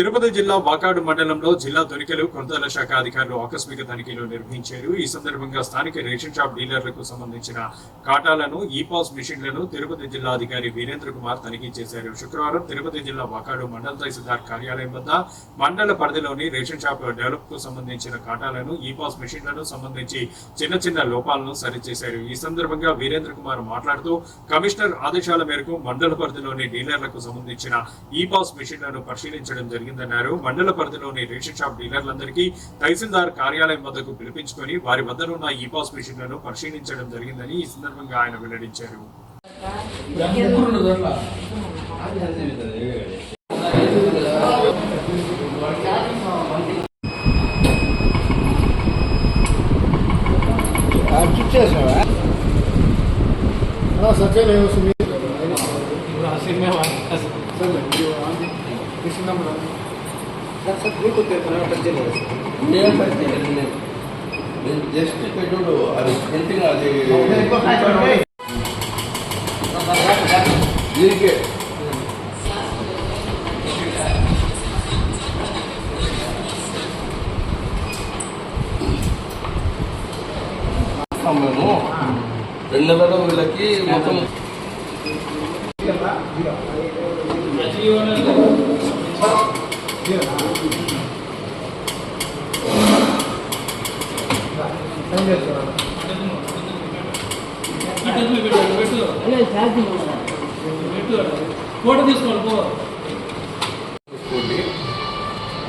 తిరుపతి జిల్లా వాకాడు మండలంలో జిల్లా తొనికలు కొనుగోలు శాఖ అధికారులు ఆకస్మిక తనిఖీలు నిర్వహించారు. ఈ సందర్భంగా స్థానిక రేషన్ షాప్ డీలర్లకు సంబంధించిన కాటాలను ఈ-పాస్ మిషన్లను తిరుపతి జిల్లా అధికారి వీరేంద్ర కుమార్ తనిఖీ చేశారు. శుక్రవారం తిరుపతి జిల్లా వాకాడు మండల తహసీల్దార్ కార్యాలయం వద్ద మండల పరిధిలోని రేషన్ షాప్ డెవలప్ కు సంబంధించిన కాటాలను ఈ-పాస్ మిషన్లను సంబంధించి చిన్న లోపాలను సరిచేశారు. ఈ సందర్భంగా వీరేంద్ర కుమార్ మాట్లాడుతూ కమిషనర్ ఆదేశాల మేరకు మండల పరిధిలోని డీలర్లకు సంబంధించిన ఈ-పాస్ మిషన్లను పరిశీలించడం జరిగింది. మండల పరిధిలోని రేషన్ షాప్ డీలర్లందరికీ తహసీల్దార్ కార్యాలయం వద్దకు పిలిపించుకొని వారి వద్దనున్న ఈ-పాస్ మిషన్లను పరిశీలించడం జరిగిందని ఈ సందర్భంగా ఆయన వెల్లడించారు. జస్ట్ పెట్టుడు అది ప్రింటింగ్ అది దీనికే మేము 2 నెలల్లో వీళ్ళకి మొత్తం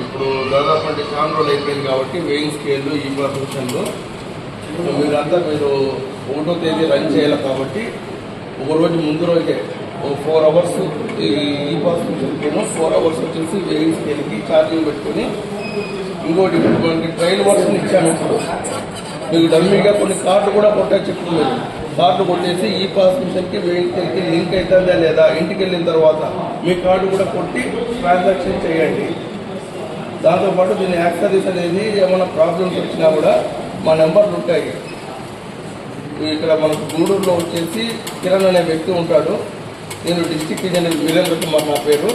ఇప్పుడు దాదాపు అంటే చాలా రోజులు అయిపోయింది కాబట్టి వెయింగ్ స్కేళ్ళు ఈ మిషన్లు మీరంతా మీరు 1వ తేదీ రన్ చేయాలి కాబట్టి ఒక రోజు ముందు రోజే 4 అవర్స్ ఈ పాస్ మిషన్కేమో 4 అవర్స్ వచ్చేసి వెయింగ్ స్కేల్కి ఛార్జింగ్ పెట్టుకుని ఇంకోటి మనకి ట్రైల్ వర్షన్ ఇచ్చాము. ఇప్పుడు మీకు డమ్మీగా కొన్ని కార్డు కూడా కొట్టచ్చు. ఇప్పుడు మీరు కార్డు కొట్టేసి ఈ పాస్ మిషన్కి వెయింగ్ స్కేల్కి లింక్ అవుతుందా లేదా ఇంటికి వెళ్ళిన తర్వాత మీ కార్డు కూడా కొట్టి ట్రాన్సాక్షన్ చేయండి. దాంతోపాటు దీని యాక్సరీస్ అనేది ఏమైనా ప్రాబ్లమ్స్ వచ్చినా కూడా మా నెంబర్లు ఉంటాయి. ఇక్కడ మనకు గూడూరులో వచ్చేసి కిరణ్ అనే వ్యక్తి ఉంటాడు. నేను డిస్ట్రిక్ట్ ఇంజనీర్ వీరేంద్ర కుమార్ నా పేరు.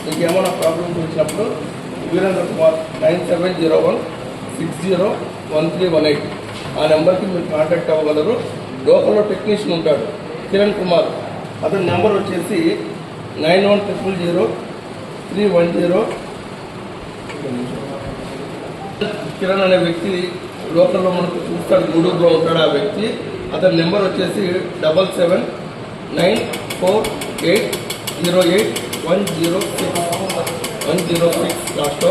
మీకు ఏమైనా ప్రాబ్లమ్స్ వచ్చినప్పుడు వీరేంద్ర కుమార్ 9701601318 ఆ నెంబర్కి మీరు కాంటాక్ట్ అవ్వగలరు. లోకల్లో టెక్నీషియన్ ఉంటాడు కిరణ్ కుమార్, అతని నెంబర్ వచ్చేసి 91000310. కిరణ్ అనే వ్యక్తి లోకల్లో మనకు చూస్తాడు, గూడూరులో ఉంటాడు ఆ వ్యక్తి. అతని నెంబర్ వచ్చేసి 779808106106 లాస్ట్లో.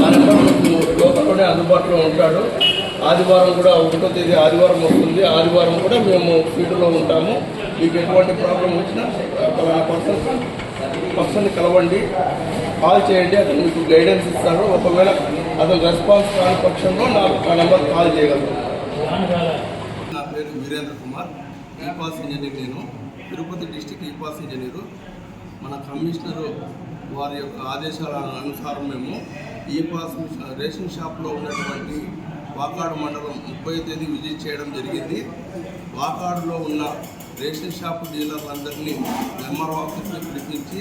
ఆ నెంబర్ మనకు లోకల్లోనే అందుబాటులో ఉంటాడు. ఆదివారం కూడా 1వ తేదీ ఆదివారం వస్తుంది. ఆదివారం కూడా మేము ఫీల్డ్లో ఉంటాము. మీకు ఎటువంటి ప్రాబ్లం వచ్చినా పర్సన్ని కలవండి, కాల్ చేయండి, అతను మీకు గైడెన్స్ ఇస్తారు. ఒకవేళ అతను రెస్పాన్స్ కాని పక్షంలో నా నెంబర్ కాల్ చేయగలరు. నా పేరు వీరేంద్ర కుమార్, ఈ-పాస్ ఇంజనీర్. నేను తిరుపతి డిస్టిక్ ఈ-పాస్ ఇంజనీరు. మన కమిషనరు వారి యొక్క ఆదేశాల అనుసారం మేము ఈ-పాస్ రేషన్ షాప్లో ఉన్నటువంటి వాకాడు మండలం 30వ తేదీ విజిట్ చేయడం జరిగింది. వాకాడులో ఉన్న రేషన్ షాప్ డీలర్లందరినీ ఎంఆర్ఓ ఆఫీస్లో పిలిపించి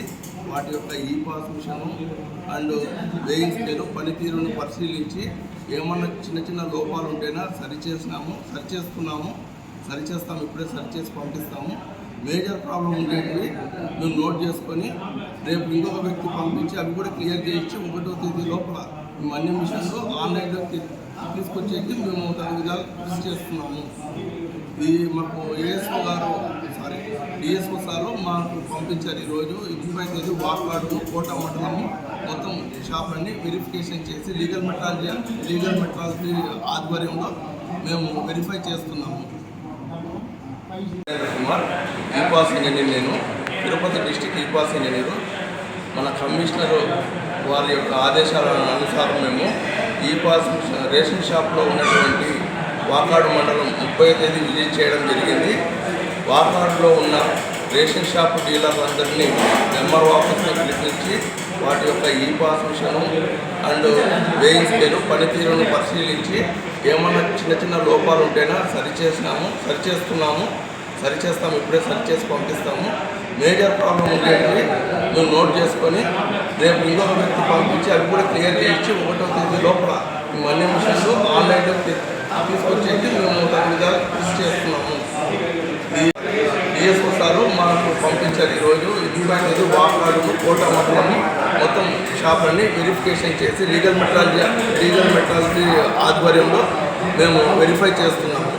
వాటి యొక్క e-pass machine and weighing scale పనితీరును పరిశీలించి ఏమన్నా చిన్న లోపాలు ఉంటేనా సరిచేస్తాము. ఇప్పుడే సరిచేసి పంపిస్తాము. మేజర్ ప్రాబ్లం ఉండేటివి మేము నోట్ చేసుకొని రేపు ఇంకొక వ్యక్తి పంపించి అవి కూడా క్లియర్ చేయించి 1వ తేదీ లోపల మేము అన్ని మిషన్లు ఆన్లైన్లో తీసుకొచ్చేసి మేము తన విధాలు కృషి చేస్తున్నాము. ఇది మాకు డిఎస్ఓ సారు మాకు పంపించారు. ఈరోజు 25వ తేదీ వాకాడు కోట మండలము మొత్తం షాపులన్నీ వెరిఫికేషన్ చేసి లీగల్ మెట్రాలజీ ఆధ్వర్యంలో మేము వెరిఫై చేస్తున్నాము. Kumar, e-pass engineer. నేను తిరుపతి డిస్టిక్ ఈ-పాస్ ఇంజనీరు. మన కమిషనరు వారి యొక్క ఆదేశాల అనుసారం మేము ఈ-పాస్ రేషన్ షాప్లో ఉన్నటువంటి వాకాడు మండలం 30వ తేదీ విజిట్ చేయడం జరిగింది. వాకాడులో ఉన్న రేషన్ షాప్ డీలర్లందరినీ ఎంఆర్ఓ ఆఫీస్లో పిలిపించి వాటి యొక్క e-pass machine and weighing scale పనితీరును పరిశీలించి ఏమన్నా చిన్న లోపాలు ఉంటేనా సరిచేస్తాము. ఇప్పుడే సరిచేసి పంపిస్తాము. మేజర్ ప్రాబ్లం ఉండేటివి మేము నోట్ చేసుకొని రేపు ఇంకొక వ్యక్తి పంపించి అవి కూడా క్లియర్ చేయించి 1వ తేదీ లోపల ఈ మనీ మిషన్లు ఆన్లైన్లో తీసుకొచ్చేసి మేము దాని విధాలు కృషి చేస్తున్నాము. డిఎస్ఓ సారు మాకు పంపించారు ఈరోజు 25 వాహనాలను కోటా మొత్తాన్ని మొత్తం షాపులన్నీ వెరిఫికేషన్ చేసి లీగల్ మెట్రాలజీ ఆధ్వర్యంలో మేము వెరిఫై చేస్తున్నాము.